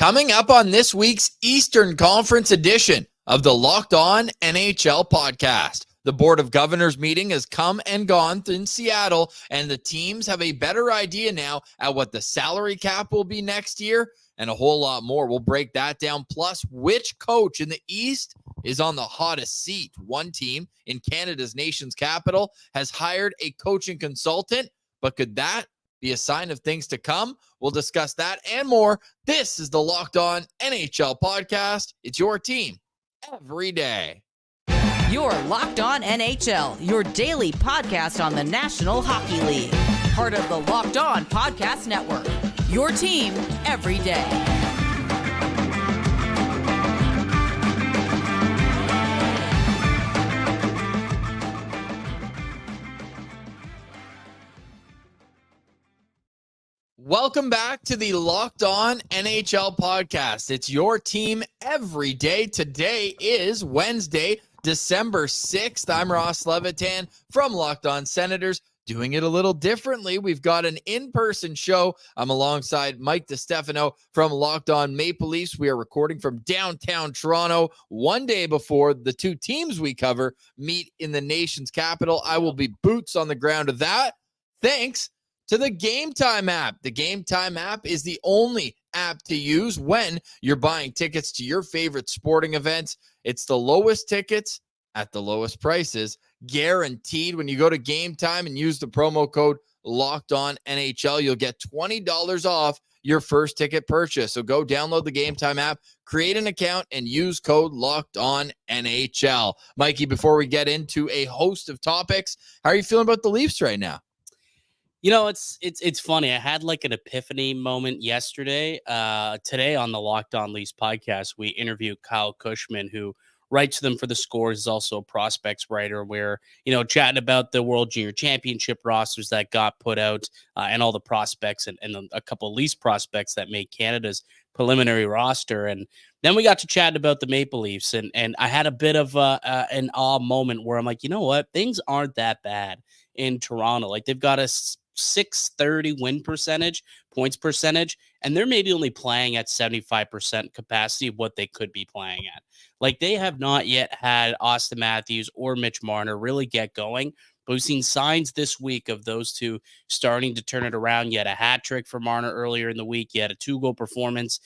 Coming up on this week's Eastern Conference edition of the Locked On NHL podcast. The Board of Governors meeting has come and gone in Seattle, and the teams have a better idea now at what the salary cap will be next year and a whole lot more. We'll break that down. Plus, which coach in the East is on the hottest seat? One team in Canada's nation's capital has hired a coaching consultant, but could that be a sign of things to come? We'll discuss that and more. This is the Locked On NHL podcast. It's your team every day. You're Locked On NHL, your daily podcast on the National Hockey League. Part of the Locked On Podcast Network, your team every day. Welcome back to the Locked On NHL podcast. It's your team every day. Today is Wednesday, December 6th. I'm Ross Levitan from Locked On Senators, doing it a little differently. We've got an in-person show. I'm alongside Mike DiStefano from Locked On Maple Leafs. We are recording from downtown Toronto one day before the two teams we cover meet in the nation's capital. I will be boots on the ground of that. Thanks to the Game Time app. The Game Time app is the only app to use when you're buying tickets to your favorite sporting events. It's the lowest tickets at the lowest prices, guaranteed. When you go to Game Time and use the promo code Locked On NHL, you'll get $20 off your first ticket purchase. So go download the Game Time app, create an account, and use code Locked On NHL. Mikey, before we get into a host of topics, how are you feeling about the Leafs right now? You know, it's funny. I had like an epiphany moment yesterday. Today on the Locked On Leafs podcast, we interviewed Kyle Cushman, who writes them for The Score. He's also a prospects writer, where, chatting about the World Junior Championship rosters that got put out and all the prospects and a couple of Leafs prospects that made Canada's preliminary roster. And then we got to chat about the Maple Leafs. And I had a bit of an awe moment where I'm like, you know what? Things aren't that bad in Toronto. Like, they've got a .630 points percentage, and they're maybe only playing at 75% capacity of what they could be playing at. Like, they have not yet had Austin Matthews or Mitch Marner really get going, but we've seen signs this week of those two starting to turn it around. You had a hat trick for Marner earlier in the week. You had a 2-goal performance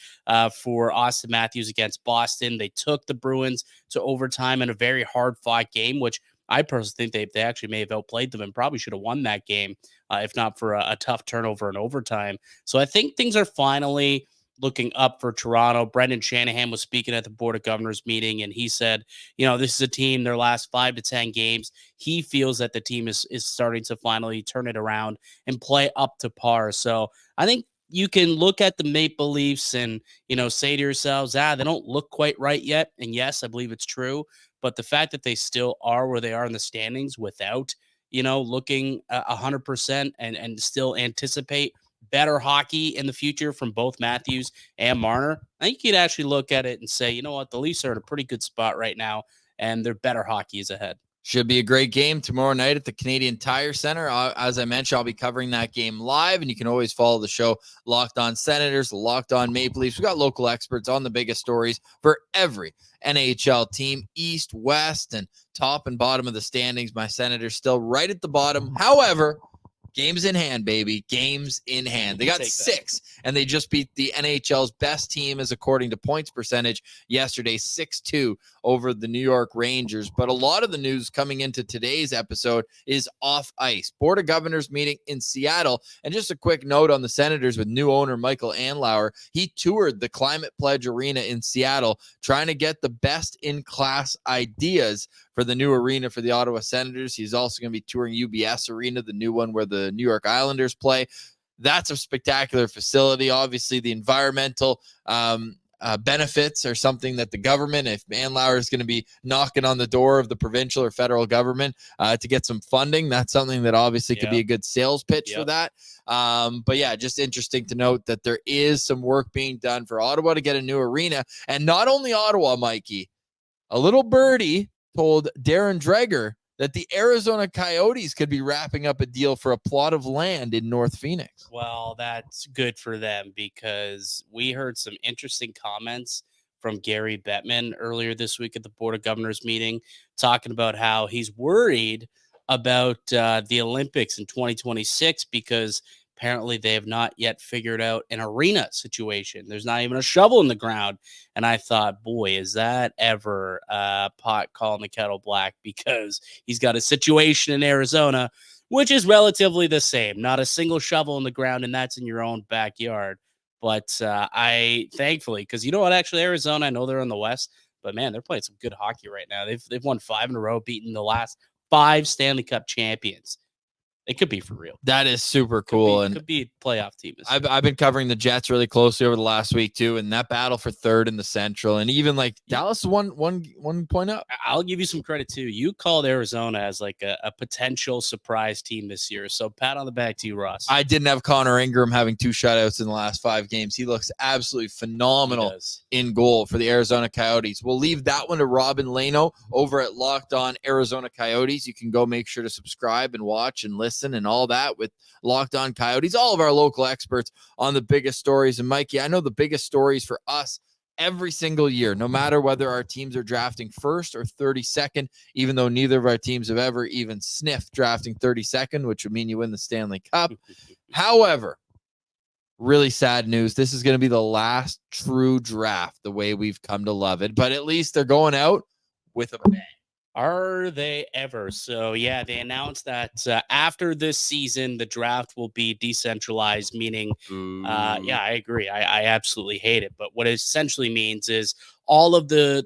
for Austin Matthews against Boston. They took the Bruins to overtime in a very hard-fought game, which I personally think they actually may have outplayed them and probably should have won that game if not for a tough turnover in overtime. So I think things are finally looking up for Toronto. Brendan Shanahan was speaking at the Board of Governors meeting, and he said, this is a team, their last 5 to 10 games, he feels that the team is starting to finally turn it around and play up to par. So I think you can look at the Maple Leafs and, say to yourselves, they don't look quite right yet. And yes, I believe it's true. But the fact that they still are where they are in the standings without, looking 100% and still anticipate better hockey in the future from both Matthews and Marner, I think you'd actually look at it and say, you know what, the Leafs are in a pretty good spot right now, and their better hockey is ahead. Should be a great game tomorrow night at the Canadian Tire Center. As I mentioned, I'll be covering that game live, and you can always follow the show Locked On Senators, Locked On Maple Leafs. We got local experts on the biggest stories for every NHL team, East, West, and top and bottom of the standings. My Senators still right at the bottom. However, games in hand, baby. Games in hand. They got 6, and they just beat the NHL's best team, as according to points percentage, yesterday, 6-2 over the New York Rangers. But a lot of the news coming into today's episode is off ice. Board of Governors meeting in Seattle. And just a quick note on the Senators with new owner Michael Andlauer. He toured the Climate Pledge Arena in Seattle, trying to get the best-in-class ideas for the new arena for the Ottawa Senators. He's also going to be touring UBS Arena, the new one where the New York Islanders play. That's a spectacular facility. Obviously, the environmental benefits are something that the government, if Andlauer is going to be knocking on the door of the provincial or federal government to get some funding, that's something that obviously could be a good sales pitch for that. But yeah, just interesting to note that there is some work being done for Ottawa to get a new arena. And not only Ottawa, Mikey, a little birdie told Darren Dreger that the Arizona Coyotes could be wrapping up a deal for a plot of land in North Phoenix. Well, that's good for them because we heard some interesting comments from Gary Bettman earlier this week at the Board of Governors meeting, talking about how he's worried about the Olympics in 2026 because apparently they have not yet figured out an arena situation. There's not even a shovel in the ground. And I thought, boy, is that ever pot calling the kettle black, because he's got a situation in Arizona which is relatively the same. Not a single shovel in the ground, and that's in your own backyard. But I thankfully, because you know what, actually, Arizona, I know they're in the West, but man, they're playing some good hockey right now. They've won 5 in a row, beating the last 5 Stanley Cup champions. It could be for real. That is super cool. And could be a playoff team. I've been covering the Jets really closely over the last week too, and that battle for third in the Central, and even like Dallas one point up. I'll give you some credit too. You called Arizona as like a potential surprise team this year, so pat on the back to you, Ross. I didn't have Connor Ingram having 2 shutouts in the last 5 games. He looks absolutely phenomenal in goal for the Arizona Coyotes. We'll leave that one to Robin Lano over at Locked On Arizona Coyotes. You can go make sure to subscribe and watch and listen and all that with Locked On Coyotes, all of our local experts on the biggest stories. And Mikey, I know the biggest stories for us every single year, no matter whether our teams are drafting first or 32nd, even though neither of our teams have ever even sniffed drafting 32nd, which would mean you win the Stanley Cup. However, really sad news. This is going to be the last true draft the way we've come to love it, but at least they're going out with a bang. Are they ever? So, yeah, they announced that after this season, the draft will be decentralized, meaning, yeah, I agree. I absolutely hate it. But what it essentially means is all of the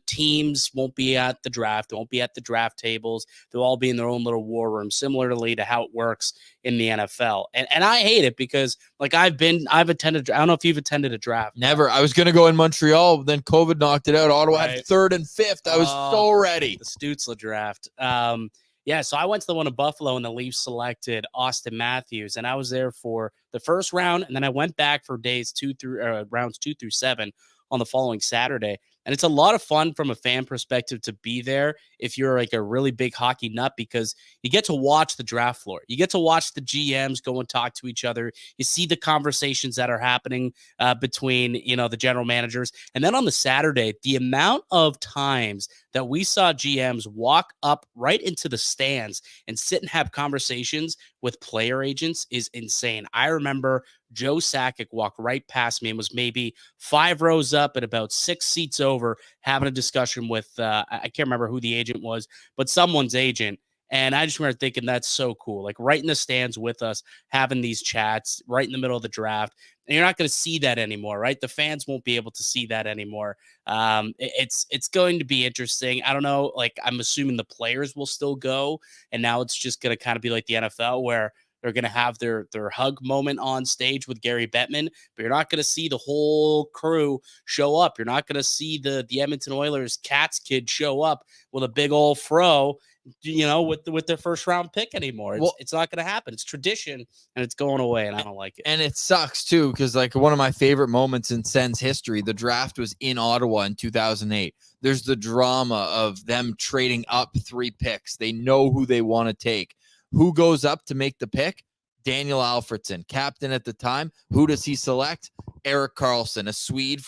teams won't be at the draft. They won't be at the draft tables. They'll all be in their own little war room, similarly to how it works in the NFL. And I hate it because, like, I've attended, I don't know if you've attended a draft. Never. I was going to go in Montreal, then COVID knocked it out. Ottawa had 3rd and 5th. I was so ready. The Stützle draft. Yeah, so I went to the one in Buffalo, and the Leafs selected Austin Matthews, and I was there for the first round, and then I went back for rounds 2 through 7 on the following Saturday. And it's a lot of fun from a fan perspective to be there if you're like a really big hockey nut, because you get to watch the draft floor. You get to watch the GMs go and talk to each other. You see the conversations that are happening between, the general managers. And then on the Saturday, the amount of times that we saw GMs walk up right into the stands and sit and have conversations with player agents is insane. I remember Joe Sakic walked right past me and was maybe 5 rows up and about 6 seats over having a discussion with, I can't remember who the agent was, but someone's agent. And I just remember thinking, that's so cool. Like right in the stands with us, having these chats right in the middle of the draft. And you're not going to see that anymore, right? The fans won't be able to see that anymore. It's going to be interesting. I don't know. Like, I'm assuming the players will still go. And now it's just going to kind of be like the NFL where they're going to have their hug moment on stage with Gary Bettman, but you're not going to see the whole crew show up. You're not going to see the Edmonton Oilers Cats kid show up with a big old fro, with their first round pick anymore. It's not going to happen. It's tradition, and it's going away, and I don't like it. And it sucks too, because like one of my favorite moments in Sens history, the draft was in Ottawa in 2008. There's the drama of them trading up 3 picks. They know who they want to take. Who goes up to make the pick? Daniel Alfredsson, captain at the time. Who does he select? Erik Karlsson, a Swede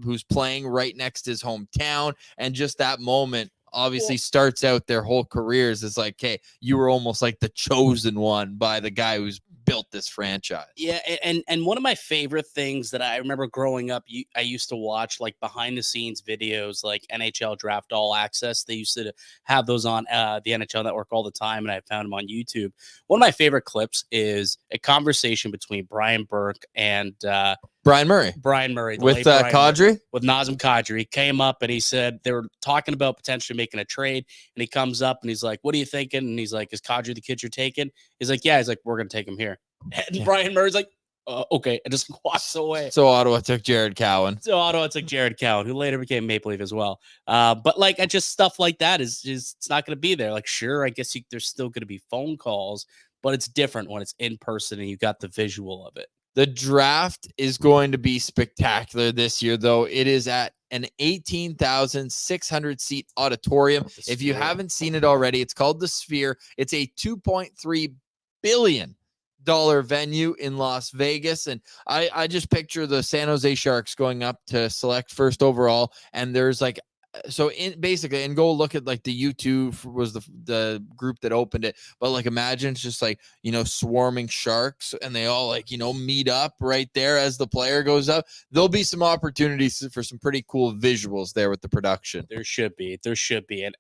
who's playing right next to his hometown. And just that moment obviously starts out their whole careers as like, hey, you were almost like the chosen one by the guy who's built this franchise. Yeah, and one of my favorite things that I remember growing up, I used to watch like behind the scenes videos, like NHL Draft All Access. They used to have those on the NHL Network all the time, and I found them on YouTube. One of my favorite clips is a conversation between Brian Burke and Brian Murray. With Kadri? With Nazem Kadri. He came up and he said they were talking about potentially making a trade. And he comes up and he's like, what are you thinking? And he's like, is Kadri the kid you're taking? He's like, yeah. He's like, we're going to take him here. And Brian Murray's like, okay. And just walks away. So Ottawa took Jared Cowan. Who later became Maple Leaf as well. But like, just stuff like that is it's not going to be there. Like, sure, I guess there's still going to be phone calls, but it's different when it's in person and you got the visual of it. The draft is going to be spectacular this year, though. It is at an 18,600 seat auditorium. If you haven't seen it already, it's called the Sphere. It's a $2.3 billion venue in Las Vegas. And I just picture the San Jose Sharks going up to select first overall. And there's like, so in basically, and go look at like the U2 was the group that opened it, but like imagine it's just like, you know, swarming sharks and they all like, you know, meet up right there as the player goes up. There'll be some opportunities for some pretty cool visuals there with the production. There should be.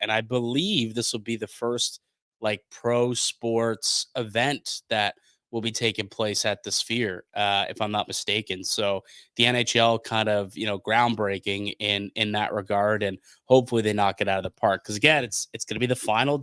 And I believe this will be the first like pro sports event that will be taking place at the Sphere, if I'm not mistaken. So the NHL kind of, you know, groundbreaking in that regard, and hopefully they knock it out of the park. Because again, it's going to be the final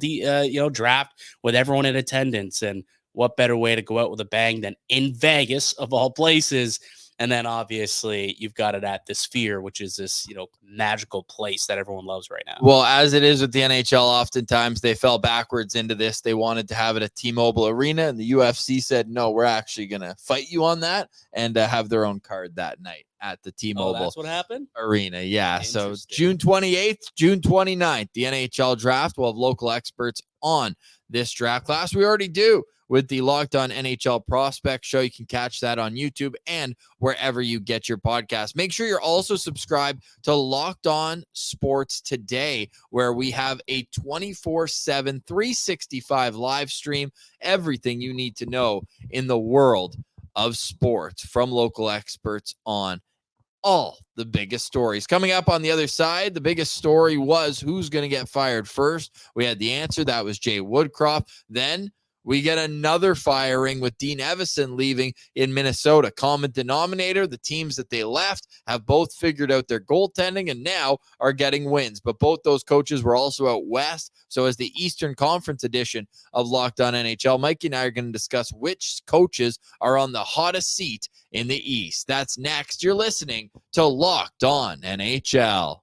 draft with everyone in attendance, and what better way to go out with a bang than in Vegas of all places. And then obviously you've got it at the Sphere, which is this, you know, magical place that everyone loves right now. Well, as it is with the NHL, oftentimes they fell backwards into this. They wanted to have it at T-Mobile Arena, and the UFC said, no, we're actually going to fight you on that, and have their own card that night at the T-Mobile that's what happened? Arena. Yeah. So June 28th, June 29th, the NHL draft. We'll have local experts on this draft class. We already do with the Locked On NHL Prospect Show. You can catch that on YouTube and wherever you get your podcast. Make sure you're also subscribed to Locked On Sports Today, where we have a 24/7, 365 live stream, everything you need to know in the world of sports from local experts on all the biggest stories. Coming up on the other side, the biggest story was who's going to get fired first. We had the answer. That was Jay Woodcroft. Then we get another firing with Dean Evison leaving in Minnesota. Common denominator, the teams that they left have both figured out their goaltending and now are getting wins. But both those coaches were also out west. So as the Eastern Conference edition of Locked On NHL, Mikey and I are going to discuss which coaches are on the hottest seat in the East. That's next. You're listening to Locked On NHL.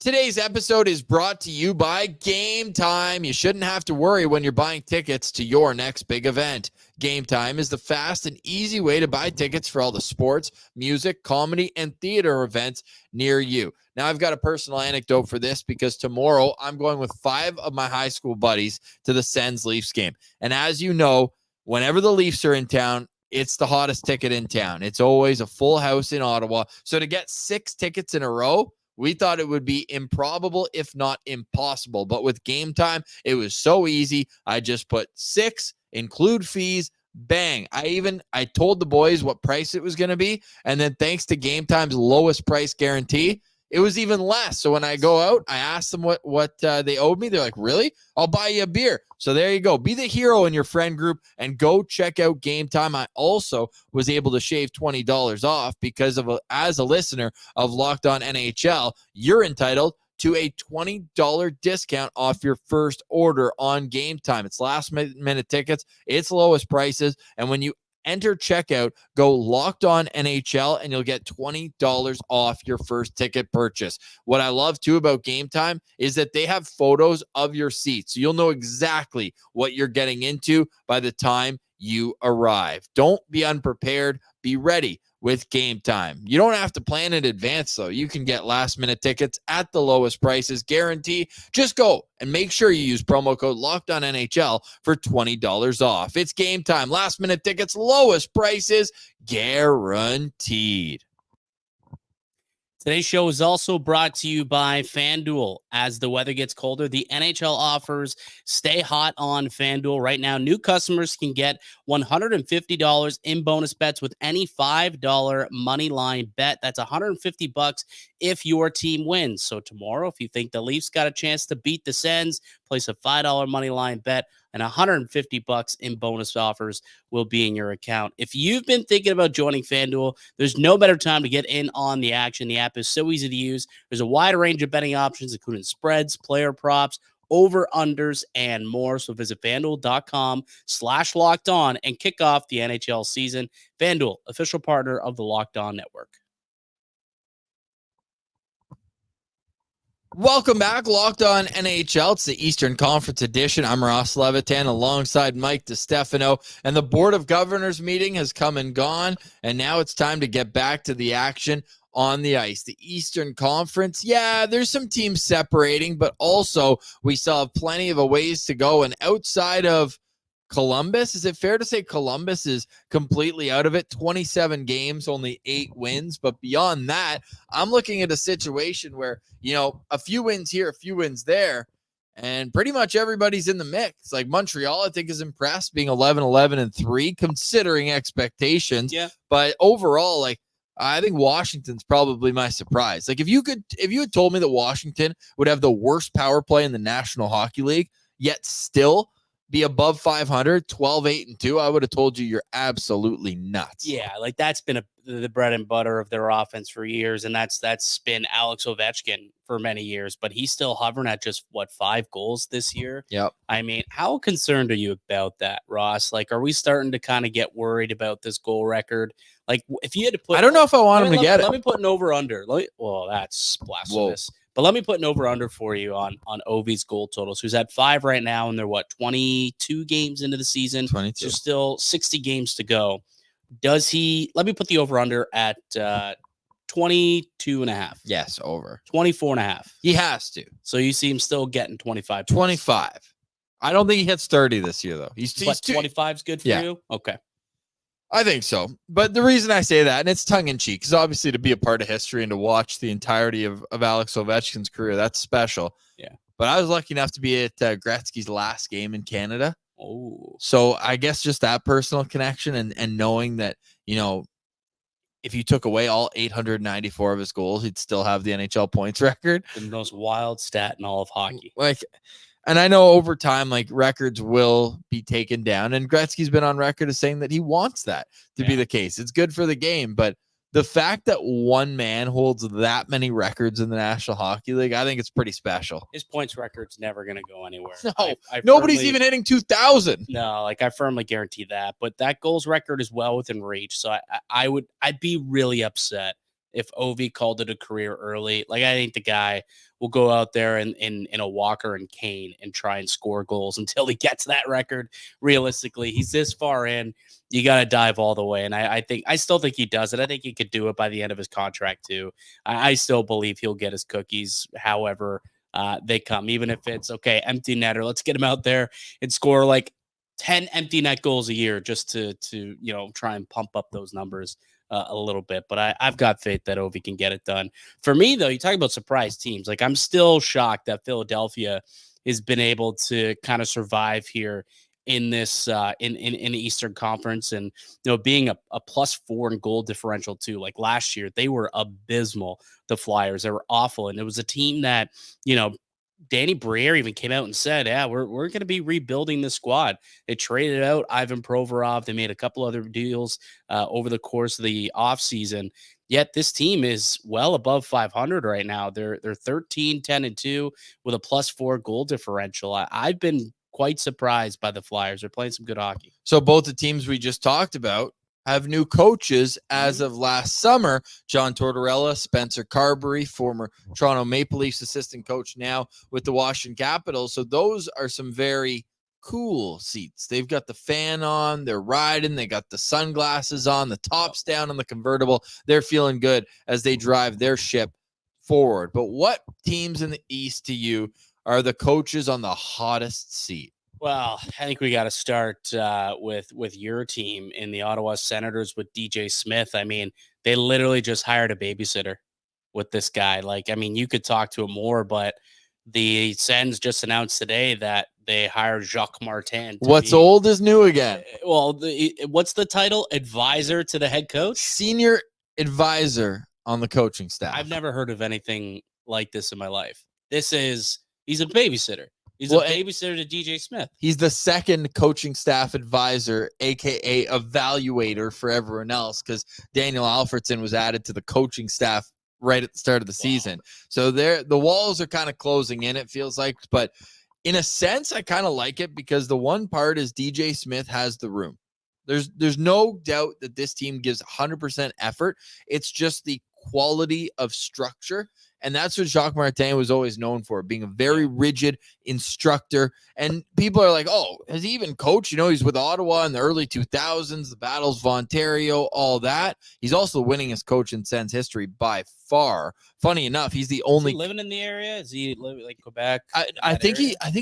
Today's episode is brought to you by Game Time. You shouldn't have to worry when you're buying tickets to your next big event. Game Time is the fast and easy way to buy tickets for all the sports, music, comedy, and theater events near you. Now, I've got a personal anecdote for this because tomorrow I'm going with 5 of my high school buddies to the Sens Leafs game. And as you know, whenever the Leafs are in town, it's the hottest ticket in town. It's always a full house in Ottawa. So to get 6 tickets in a row, we thought it would be improbable, if not impossible. But with Game Time, it was so easy. I just put 6, include fees, bang. I told the boys what price it was going to be. And then thanks to Game Time's lowest price guarantee, it was even less. So when I go out, I ask them what they owed me. They're like, really? I'll buy you a beer. So there you go. Be the hero in your friend group and go check out Game Time. I also was able to shave $20 off because as a listener of Locked On NHL, you're entitled to a $20 discount off your first order on Game Time. It's last minute tickets. It's lowest prices. And when you enter checkout, go Locked On NHL, and you'll get $20 off your first ticket purchase. What I love too about Game Time is that they have photos of your seats. So you'll know exactly what you're getting into by the time you arrive. Don't be unprepared. Be ready with Game Time. You don't have to plan in advance, though. You can get last-minute tickets at the lowest prices, guarantee. Just go and make sure you use promo code LOCKEDONNHL for $20 off. It's Game Time. Last-minute tickets, lowest prices, guaranteed. Today's show is also brought to you by FanDuel. As the weather gets colder, the NHL offers stay hot on FanDuel. Right now, new customers can get $150 in bonus bets with any $5 money line bet. That's $150 if your team wins. So tomorrow, if you think the Leafs got a chance to beat the Sens, place a $5 money line bet, and $150 in bonus offers will be in your account. If you've been thinking about joining FanDuel, there's no better time to get in on the action. The app is so easy to use. There's a wide range of betting options, including spreads, player props, over-unders, and more. So visit FanDuel.com/LockedOn and kick off the NHL season. FanDuel, official partner of the Locked On Network. Welcome back, Locked On NHL. It's the Eastern Conference edition. I'm Ross Levitan alongside Mike DiStefano, and the Board of Governors meeting has come and gone, and now it's time to get back to the action on the ice. The Eastern Conference, yeah, there's some teams separating, but also we still have plenty of a ways to go, and outside of Columbus, is it fair to say Columbus is completely out of it? 27 games, only 8 wins. But beyond that, I'm looking at a situation where, a few wins here, a few wins there, and pretty much everybody's in the mix. Like Montreal, I think, is impressed being 11-11-3, considering expectations. Yeah. But overall, I think Washington's probably my surprise. If you had told me that Washington would have the worst power play in the National Hockey League, yet still be above 500, 12-8-2, I would have told you you're absolutely nuts. Yeah, that's been the bread and butter of their offense for years, and that's been Alex Ovechkin for many years, but he's still hovering at just 5 goals this year. Yep. I mean, how concerned are you about that, Ross? Are we starting to kind of get worried about this goal record? If you had to put, I don't know if I want him to get it. Let me put an over under. Well, that's blasphemous. Whoa. But let me put an over-under for you on Ovi's goal totals, who's at 5 right now, and they're, 22 games into the season? 22. So still 60 games to go. Does he – let me put the over-under at 22.5. Yes, over. 24.5. He has to. So you see him still getting 25. 25. I don't think he hits 30 this year, though. He's 25 is good for you? Okay. I think so. But the reason I say that, and it's tongue-in-cheek, is obviously to be a part of history and to watch the entirety of Alex Ovechkin's career. That's special. Yeah. But I was lucky enough to be at Gretzky's last game in Canada. Oh. So I guess just that personal connection and knowing that, if you took away all 894 of his goals, he'd still have the NHL points record. The most wild stat in all of hockey. And I know over time, records will be taken down. And Gretzky's been on record as saying that he wants that to be the case. It's good for the game. But the fact that one man holds that many records in the National Hockey League, I think it's pretty special. His points record's never going to go anywhere. No, nobody's even hitting 2,000. No, I firmly guarantee that. But that goals record is well within reach. So I'd be really upset if Ovi called it a career early. I think the guy will go out there in a walker and cane and try and score goals until he gets that record. Realistically, he's this far in. You got to dive all the way. And I still think he does it. I think he could do it by the end of his contract too. I still believe he'll get his cookies however they come, even if it's empty netter. Let's get him out there and score 10 empty net goals a year just to try and pump up those numbers a little bit. But I've got faith that Ovi can get it done. For me, though, you talk about surprise teams. I'm still shocked that Philadelphia has been able to kind of survive here in this in the Eastern Conference, and being a +4 in goal differential too. Last year, they were abysmal. The Flyers, they were awful, and it was a team that Danny Briere even came out and said, yeah, we're going to be rebuilding the squad. They traded out Ivan Provorov. They made a couple other deals over the course of the offseason. Yet this team is well above 500 right now. They're 13-10-2 with a +4 goal differential. I've been quite surprised by the Flyers. They're playing some good hockey. So both the teams we just talked about have new coaches as of last summer. John Tortorella, Spencer Carberry, former Toronto Maple Leafs assistant coach, now with the Washington Capitals. So those are some very cool seats. They've got the fan on, they're riding, they got the sunglasses on, the top's down on the convertible. They're feeling good as they drive their ship forward. But what teams in the East to you are the coaches on the hottest seat? Well, I think we got to start with your team in the Ottawa Senators with DJ Smith. I mean, they literally just hired a babysitter with this guy. You could talk to him more, but the Sens just announced today that they hired Jacques Martin. What's old is new again. Well, what's the title? Advisor to the head coach? Senior advisor on the coaching staff. I've never heard of anything like this in my life. He's a babysitter. He's a babysitter to DJ Smith. He's the second coaching staff advisor, a.k.a. evaluator for everyone else, because Daniel Alfredson was added to the coaching staff right at the start of the season. So the walls are kind of closing in, it feels like. But in a sense, I kind of like it because the one part is DJ Smith has the room. There's no doubt that this team gives 100% effort. It's just the quality of structure. And that's what Jacques Martin was always known for, being a very rigid instructor. And people are like, oh, has he even coached? You know, he's with Ottawa in the early 2000s, the Battles of Ontario, all that. He's also the winningest coach in Sens history by far. Funny enough, he's the only. Is he living in the area? Is he living like Quebec? I think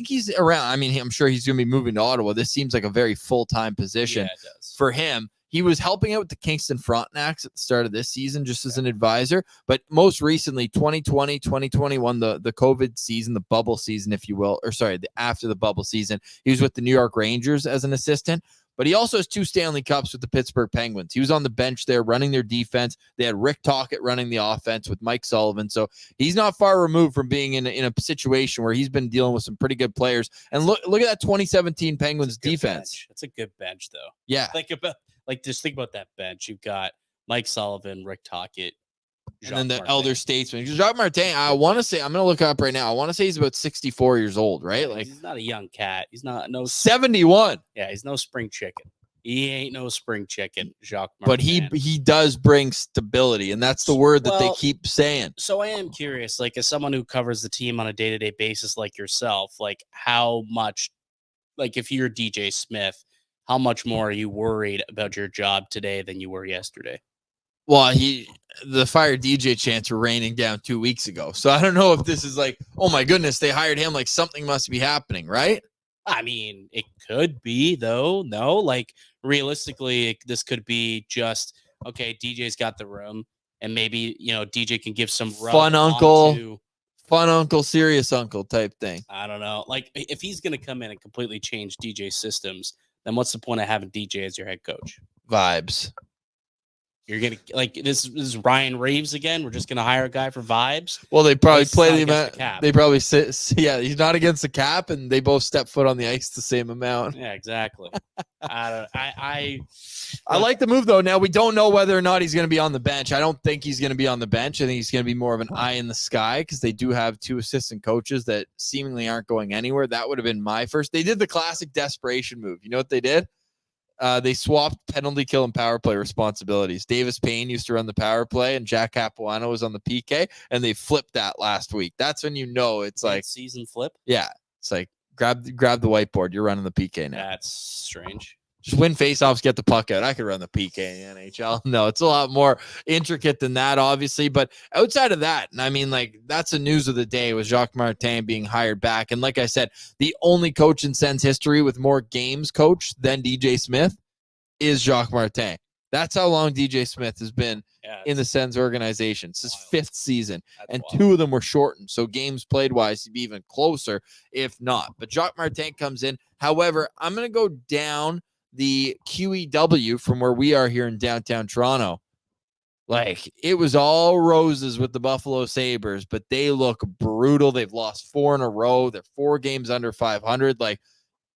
he's around. I mean, I'm sure he's going to be moving to Ottawa. This seems like a very full-time position for him. He was helping out with the Kingston Frontenacs at the start of this season, just as an advisor. But most recently, 2020, 2021, the COVID season, the bubble season, if you will, or sorry, after the bubble season, he was with the New York Rangers as an assistant. But he also has 2 Stanley Cups with the Pittsburgh Penguins. He was on the bench there running their defense. They had Rick Tocchet running the offense with Mike Sullivan. So he's not far removed from being in a situation where he's been dealing with some pretty good players. And look at that 2017 Penguins defense. That's a good bench, though. Yeah. Just think about that bench. You've got Mike Sullivan, Rick Tocchet, and then the elder statesman. Jacques Martin, I want to say, I'm going to look up right now. I want to say he's about 64 years old, right? Like, he's not a young cat. He's not 71. Yeah, he's no spring chicken. He ain't no spring chicken, Jacques Martin. But he does bring stability, and that's the word that they keep saying. So I am curious, like, as someone who covers the team on a day-to-day basis like yourself, like, how much, like, if you're DJ Smith, how much more are you worried about your job today than you were yesterday? Well, the fire DJ chants were raining down 2 weeks ago. So I don't know if this is like, oh my goodness, they hired him, like something must be happening, right? I mean, it could be, though. No, like realistically, this could be just, okay, DJ's got the room, and maybe, DJ can give some fun uncle, serious uncle type thing. I don't know. Like, if he's going to come in and completely change DJ systems, then what's the point of having DJ as your head coach? Vibes. You're going to, like, this is Ryan Reeves again. We're just going to hire a guy for vibes. Well, they probably play the amount. They probably sit. Yeah, he's not against the cap, and they both step foot on the ice the same amount. Yeah, exactly. I like the move, though. Now, we don't know whether or not he's going to be on the bench. I don't think he's going to be on the bench. I think he's going to be more of an eye in the sky because they do have 2 assistant coaches that seemingly aren't going anywhere. That would have been my first. They did the classic desperation move. You know what they did? They swapped penalty kill and power play responsibilities. Davis Payne used to run the power play, and Jack Capuano was on the PK, and they flipped that last week. That's when it's like season flip. Yeah, it's like grab the whiteboard. You're running the PK now. That's strange. Just win faceoffs, get the puck out. I could run the PK in the NHL. No, it's a lot more intricate than that, obviously. But outside of that, and I mean, like, that's the news of the day was Jacques Martin being hired back. And like I said, the only coach in Sens history with more games coached than DJ Smith is Jacques Martin. That's how long DJ Smith has been in the Sens organization. It's his 5th season, and 2 of them were shortened. So games played wise, he'd be even closer, if not. But Jacques Martin comes in. However, I'm going to go down the QEW from where we are here in downtown Toronto. Like, it was all roses with the Buffalo Sabres, but they look brutal. They've lost 4 in a row. They're 4 games under 500. Like,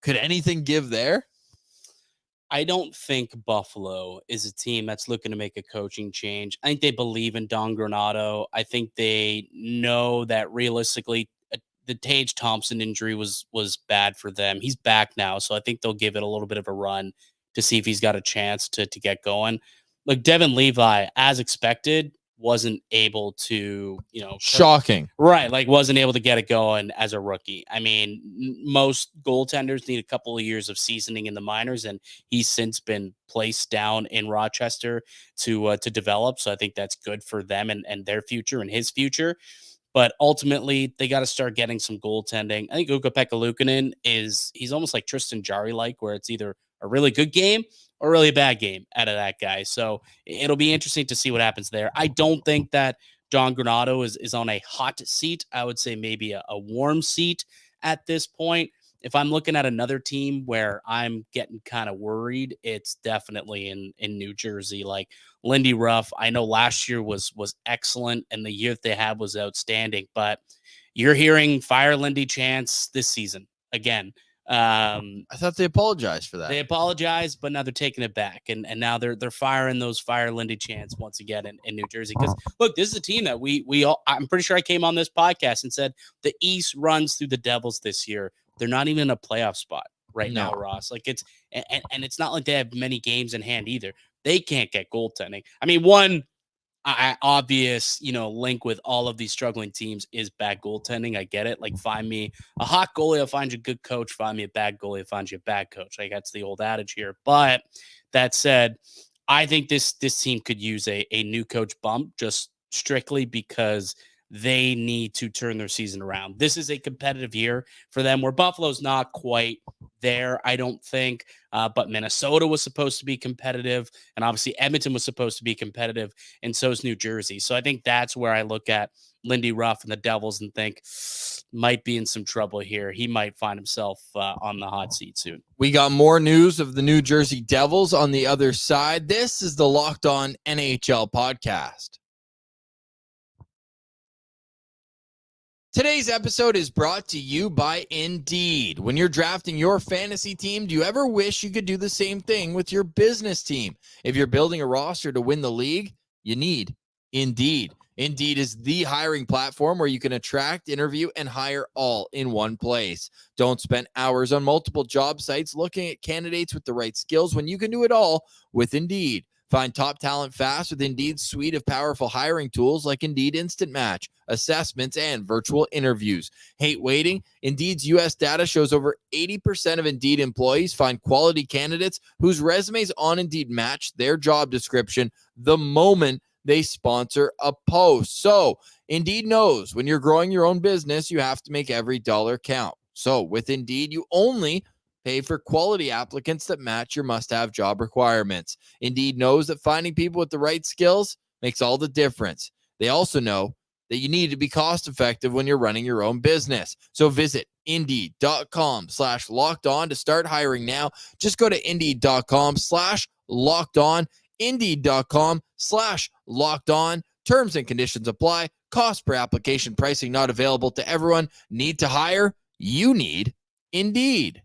could anything give there? I don't think Buffalo is a team that's looking to make a coaching change. I think they believe in Don Granato. I think they know that realistically the Tage Thompson injury was bad for them. He's back now, so I think they'll give it a little bit of a run to see if he's got a chance to get going. Like, Devin Levi, as expected, wasn't able to, shocking. Right, like wasn't able to get it going as a rookie. I mean, most goaltenders need a couple of years of seasoning in the minors, and he's since been placed down in Rochester to develop. So I think that's good for them and their future and his future. But ultimately, they got to start getting some goaltending. I think Ukko-Pekka Luukkonen he's almost like Tristan Jarry-like, where it's either a really good game or a really bad game out of that guy. So it'll be interesting to see what happens there. I don't think that Don Granato is on a hot seat. I would say maybe a warm seat at this point. If I'm looking at another team where I'm getting kind of worried, it's definitely in New Jersey. Like Lindy Ruff, I know last year was excellent, and the year that they had was outstanding. But you're hearing fire Lindy chants this season again. I thought they apologized for that. They apologized, but now they're taking it back, and now they're firing those fire Lindy chants once again in New Jersey. Because look, this is a team that we all. I'm pretty sure I came on this podcast and said the East runs through the Devils this year. They're not even in a playoff spot right now, Ross. Like it's and it's not like they have many games in hand either. They can't get goaltending. I mean, one, obvious, link with all of these struggling teams is bad goaltending. I get it. Like, find me a hot goalie, I'll find you a good coach. Find me a bad goalie, I'll find you a bad coach. Like, that's the old adage here. But that said, I think this team could use a new coach bump, just strictly because they need to turn their season around. This is a competitive year for them, where Buffalo's not quite there, I don't think. But Minnesota was supposed to be competitive, and obviously Edmonton was supposed to be competitive, and so is New Jersey. So I think that's where I look at Lindy Ruff and the Devils and think might be in some trouble here. He might find himself on the hot seat soon. We got more news of the New Jersey Devils on the other side. This is the Locked On NHL podcast. Today's episode is brought to you by Indeed. When you're drafting your fantasy team, do you ever wish you could do the same thing with your business team? If you're building a roster to win the league, you need Indeed. Indeed is the hiring platform where you can attract, interview, and hire all in one place. Don't spend hours on multiple job sites looking at candidates with the right skills when you can do it all with Indeed. Find top talent fast with Indeed's suite of powerful hiring tools like Indeed Instant Match, assessments, and virtual interviews. Hate waiting? Indeed's U.S. data shows over 80% of Indeed employees find quality candidates whose resumes on Indeed match their job description the moment they sponsor a post. So Indeed knows when you're growing your own business, you have to make every dollar count. So with Indeed, you only pay for quality applicants that match your must-have job requirements. Indeed knows that finding people with the right skills makes all the difference. They also know that you need to be cost-effective when you're running your own business. So visit Indeed.com/lockedon to start hiring now. Just go to Indeed.com/lockedon. Indeed.com/lockedon. Terms and conditions apply. Cost per application pricing not available to everyone. Need to hire? You need Indeed.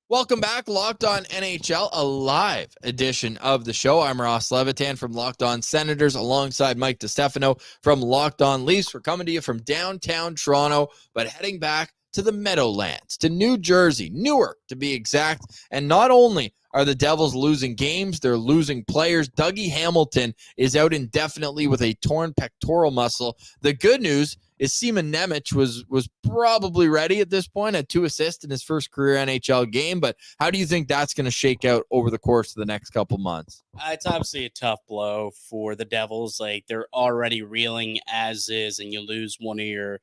Welcome back, Locked On NHL, a live edition of the show. I'm Ross Levitan from Locked On Senators, alongside Mike DiStefano from Locked On Leafs. We're coming to you from downtown Toronto, but heading back to the Meadowlands, to New Jersey, Newark to be exact. And not only are the Devils losing games, they're losing players. Dougie Hamilton is out indefinitely with a torn pectoral muscle. The good news is Seaman Nemec was probably ready at this point, had 2 assists in his first career NHL game. But how do you think that's going to shake out over the course of the next couple months? It's obviously a tough blow for the Devils. Like, they're already reeling as is, and you lose one of your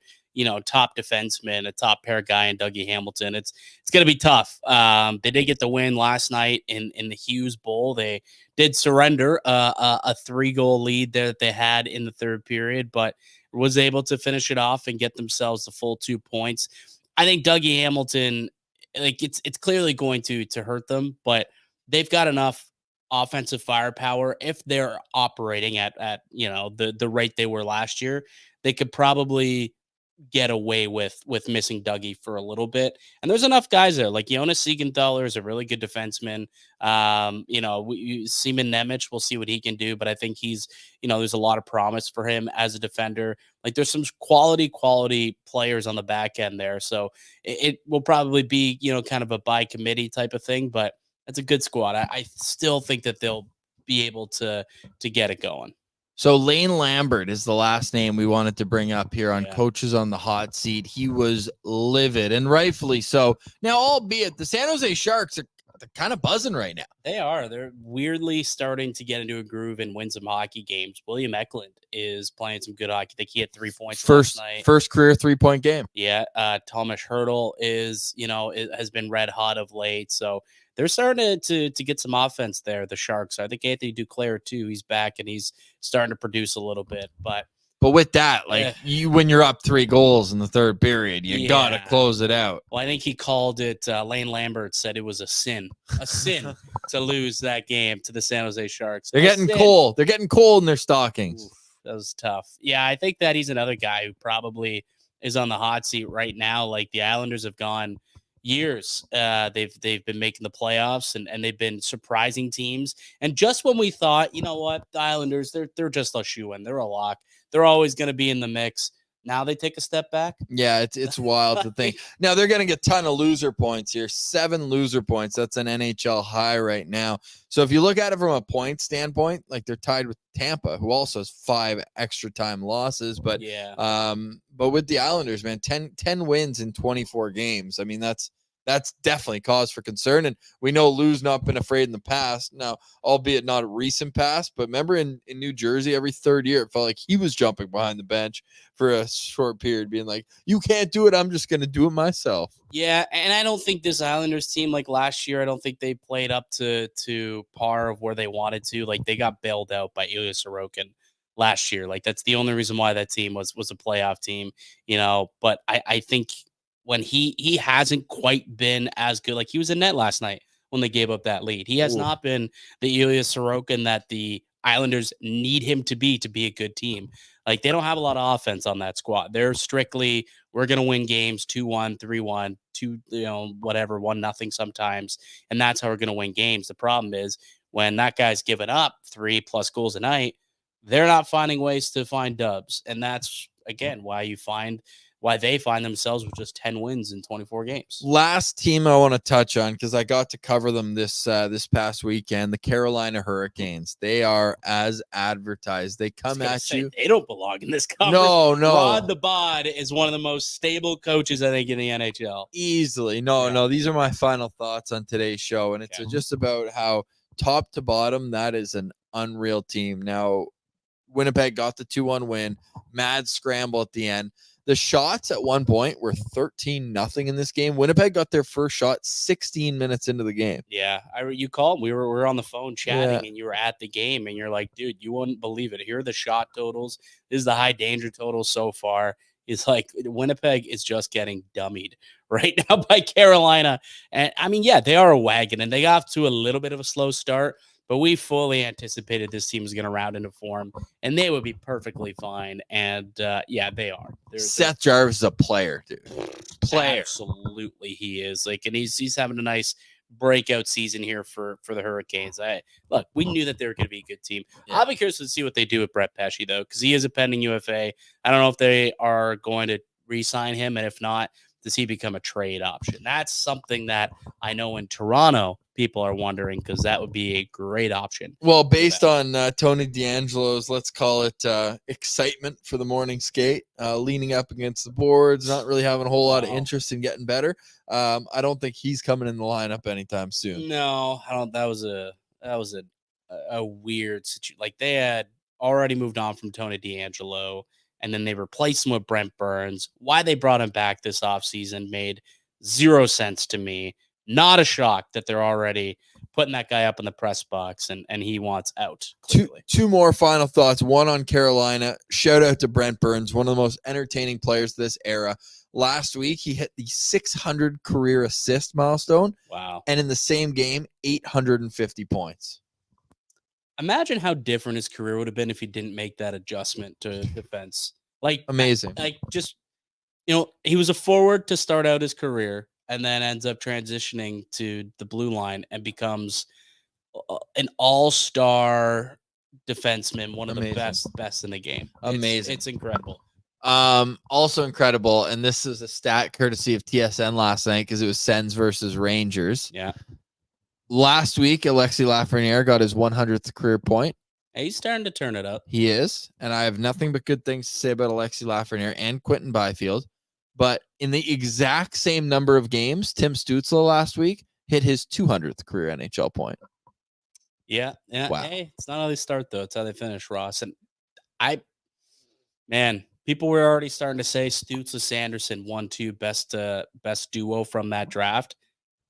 top defensemen, a top pair guy in Dougie Hamilton. It's going to be tough. They did get the win last night in the Hughes Bowl. They did surrender a 3-goal lead there that they had in the third period, but was able to finish it off and get themselves the full 2 points. I think Dougie Hamilton, like, it's clearly going to hurt them, but they've got enough offensive firepower. If they're operating at the rate they were last year, they could probably get away with missing Dougie for a little bit. And there's enough guys there. Like, Jonas Siegenthaler is a really good defenseman. Seaman Nemec, we'll see what he can do, but I think he's, there's a lot of promise for him as a defender. Like, there's some quality players on the back end there. So it will probably be, kind of a by committee type of thing, but it's a good squad. I still think that they'll be able to get it going. So Lane Lambert is the last name we wanted to bring up here on Coaches on the Hot Seat. He was livid, and rightfully so. Now, albeit the San Jose Sharks are kind of buzzing right now. They are. They're weirdly starting to get into a groove and win some hockey games. William Eklund is playing some good hockey. I think he had 3 points last night. First career 3-point game. Yeah. Thomas Hertl is, has been red hot of late. So they're starting to get some offense there, the Sharks. I think Anthony Duclair, too, he's back and he's starting to produce a little bit. But with that, when you're up 3 goals in the third period, you got to close it out. Well, I think he called it, Lane Lambert said it was a sin to lose that game to the San Jose Sharks. They're getting cold. They're getting cold in their stockings. Oof, that was tough. Yeah, I think that he's another guy who probably is on the hot seat right now. Like, the Islanders have gone years. They've been making the playoffs and they've been surprising teams. And just when we thought, the Islanders, they're just a shoe-in. They're a lock. They're always going to be in the mix. Now they take a step back. Yeah, it's wild to think. Now they're getting a ton of loser points here. 7 loser points. That's an NHL high right now. So if you look at it from a point standpoint, like they're tied with Tampa, who also has 5 extra time losses. But but with the Islanders, man, 10 wins in 24 games. I mean, that's definitely cause for concern. And we know Lou's not been afraid in the past. Now, albeit not a recent past, but remember in New Jersey, every third year, it felt like he was jumping behind the bench for a short period, being like, you can't do it. I'm just going to do it myself. Yeah, and I don't think this Islanders team, like last year, I don't think they played up to par of where they wanted to. Like, they got bailed out by Ilya Sorokin last year. Like, that's the only reason why that team was a playoff team, But I think when he hasn't quite been as good. Like, he was in net last night when they gave up that lead. He has not been the Ilya Sorokin that the Islanders need him to be a good team. Like, they don't have a lot of offense on that squad. They're strictly, we're going to win games 2-1, 3-1, 2, whatever, 1-0 sometimes. And that's how we're going to win games. The problem is when that guy's giving up 3+ goals a night, they're not finding ways to find dubs. And that's, again, why they find themselves with just 10 wins in 24 games. Last team I want to touch on, because I got to cover them this past weekend, the Carolina Hurricanes. They are as advertised. They come at you. They don't belong in this conference. No. Rod the Bod is one of the most stable coaches, I think, in the NHL. Easily. No. These are my final thoughts on today's show, and it's just about how top to bottom, that is an unreal team. Now, Winnipeg got the 2-1 win. Mad scramble at the end. The shots at one point were 13-0 in this game. Winnipeg got their first shot 16 minutes into the game. Yeah, you called. We were on the phone chatting, and you were at the game, and you're like, dude, you wouldn't believe it. Here are the shot totals. This is the high danger total so far. It's like Winnipeg is just getting dummied right now by Carolina. And I mean, yeah, they are a wagon, and they got off to a little bit of a slow start. But we fully anticipated this team was going to round into form, and they would be perfectly fine. And, they are. Seth Jarvis is a player, dude. Absolutely, he is. Like, and he's having a nice breakout season here for the Hurricanes. Look, we knew that they were going to be a good team. Yeah. I'll be curious to see what they do with Brett Pesce, though, because he is a pending UFA. I don't know if they are going to re-sign him, and if not, does he become a trade option? That's something that I know in Toronto people are wondering, because that would be a great option. Well, based on Tony DeAngelo's, let's call it excitement for the morning skate, leaning up against the boards, not really having a whole lot of interest in getting better. I don't think he's coming in the lineup anytime soon. No, I don't. That was a weird situation. Like, they had already moved on from Tony DeAngelo, and then they replaced him with Brent Burns. Why they brought him back this offseason made zero sense to me. Not a shock that they're already putting that guy up in the press box, and he wants out. Two more final thoughts. One on Carolina. Shout out to Brent Burns, one of the most entertaining players this era. Last week, he hit the 600 career assist milestone. Wow. And in the same game, 850 points. Imagine how different his career would have been if he didn't make that adjustment to defense. Like, amazing. Like, just, he was a forward to start out his career, and then ends up transitioning to the blue line and becomes an all-star defenseman, one of the best in the game. Amazing. It's incredible. Also incredible, and this is a stat courtesy of TSN last night, because it was Sens versus Rangers. Yeah. Last week, Alexis Lafreniere got his 100th career point. Hey, he's starting to turn it up. He is, and I have nothing but good things to say about Alexis Lafreniere and Quentin Byfield. But in the exact same number of games, Tim Stützle last week hit his 200th career NHL point. Yeah. Wow. Hey, it's not how they start, though. It's how they finish, Ross. And people were already starting to say Stützle-Sanderson 1-2 best duo from that draft.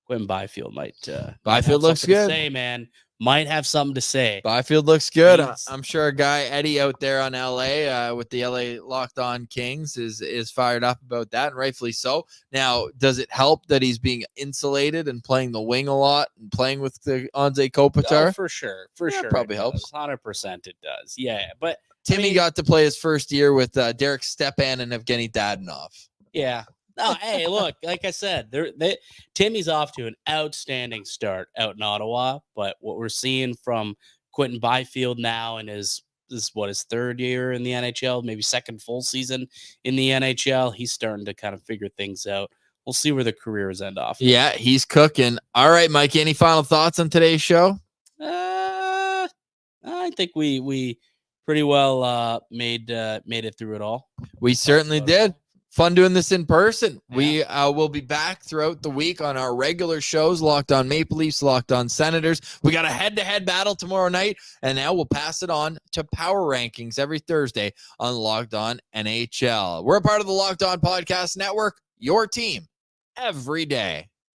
Quentin Byfield might. Byfield looks good. Say, man, might have something to say. Byfield looks good. I'm sure a guy Eddie out there on LA with the LA Locked On Kings is fired up about that, and rightfully so. Now, does it help that he's being insulated and playing the wing a lot and playing with the Anze Kopitar? Oh, for sure, sure, probably helps. 100% it does. Yeah, but Timmy got to play his first year with Derek Stepan and Evgeny Dadonov. Yeah. No, hey, look, like I said, Timmy's off to an outstanding start out in Ottawa, but what we're seeing from Quentin Byfield now in his this is what his third year in the NHL, maybe second full season in the NHL. He's starting to kind of figure things out. We'll see where the careers end off. Yeah, he's cooking. All right, Mike, any final thoughts on today's show? I think we pretty well made it through it all. We certainly did. Fun doing this in person. Yeah. We will be back throughout the week on our regular shows, Locked On Maple Leafs, Locked On Senators. We got a head-to-head battle tomorrow night, and now we'll pass it on to Power Rankings every Thursday on Locked On NHL. We're a part of the Locked On Podcast Network, your team every day.